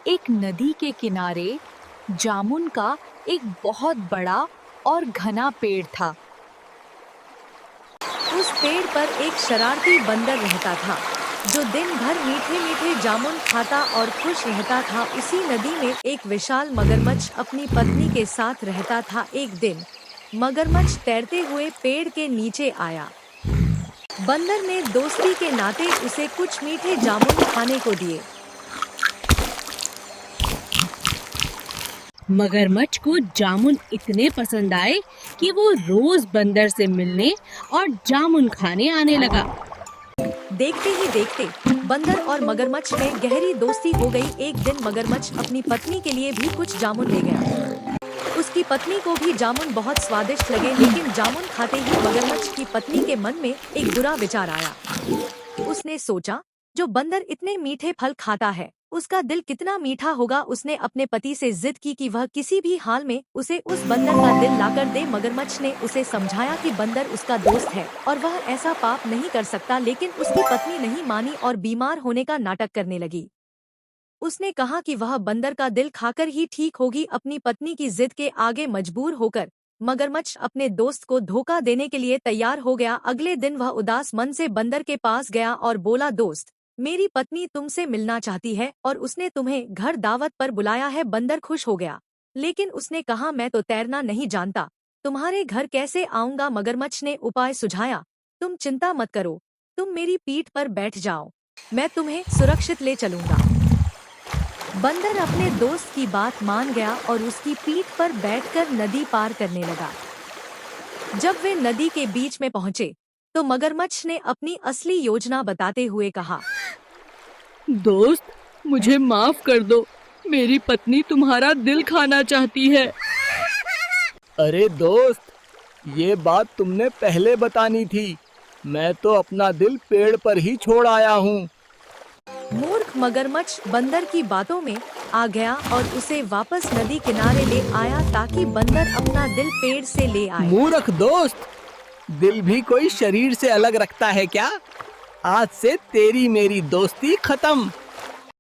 एक नदी के किनारे जामुन का एक बहुत बड़ा और घना पेड़ था। उस पेड़ पर एक शरारती बंदर रहता था जो दिन भर मीठे मीठे जामुन खाता और खुश रहता था। उसी नदी में एक विशाल मगरमच्छ अपनी पत्नी के साथ रहता था। एक दिन मगरमच्छ तैरते हुए पेड़ के नीचे आया। बंदर ने दोस्ती के नाते उसे कुछ मीठे जामुन खाने को दिए। मगरमच्छ को जामुन इतने पसंद आए कि वो रोज बंदर से मिलने और जामुन खाने आने लगा। देखते ही देखते बंदर और मगरमच्छ में गहरी दोस्ती हो गई। एक दिन मगरमच्छ अपनी पत्नी के लिए भी कुछ जामुन ले गया। उसकी पत्नी को भी जामुन बहुत स्वादिष्ट लगे, लेकिन जामुन खाते ही मगरमच्छ की पत्नी के मन में एक बुरा विचार आया। उसने सोचा, जो बंदर इतने मीठे फल खाता है, उसका दिल कितना मीठा होगा। उसने अपने पति से जिद की कि वह किसी भी हाल में उसे उस बंदर का दिल लाकर दे। मगरमच्छ ने उसे समझाया कि बंदर उसका दोस्त है और वह ऐसा पाप नहीं कर सकता, लेकिन उसकी पत्नी नहीं मानी और बीमार होने का नाटक करने लगी। उसने कहा कि वह बंदर का दिल खाकर ही ठीक होगी। अपनी पत्नी की जिद के आगे मजबूर होकर मगरमच्छ अपने दोस्त को धोखा देने के लिए तैयार हो गया। अगले दिन वह उदास मन से बंदर के पास गया और बोला, दोस्त, मेरी पत्नी तुमसे मिलना चाहती है और उसने तुम्हें घर दावत पर बुलाया है। बंदर खुश हो गया, लेकिन उसने कहा, मैं तो तैरना नहीं जानता, तुम्हारे घर कैसे आऊंगा। मगरमच्छ ने उपाय सुझाया, तुम चिंता मत करो, तुम मेरी पीठ पर बैठ जाओ, मैं तुम्हें सुरक्षित ले चलूंगा। बंदर अपने दोस्त की बात मान गया और उसकी पीठ पर बैठकर नदी पार करने लगा। जब वे नदी के बीच में पहुंचे तो मगरमच्छ ने अपनी असली योजना बताते हुए कहा, दोस्त, मुझे माफ कर दो, मेरी पत्नी तुम्हारा दिल खाना चाहती है। अरे दोस्त, ये बात तुमने पहले बतानी थी, मैं तो अपना दिल पेड़ पर ही छोड़ आया हूँ। मूर्ख मगरमच्छ बंदर की बातों में आ गया और उसे वापस नदी किनारे ले आया ताकि बंदर अपना दिल पेड़ से ले आए। मूर्ख दोस्त, दिल भी कोई शरीर से अलग रखता है क्या? आज से तेरी मेरी दोस्ती खत्म।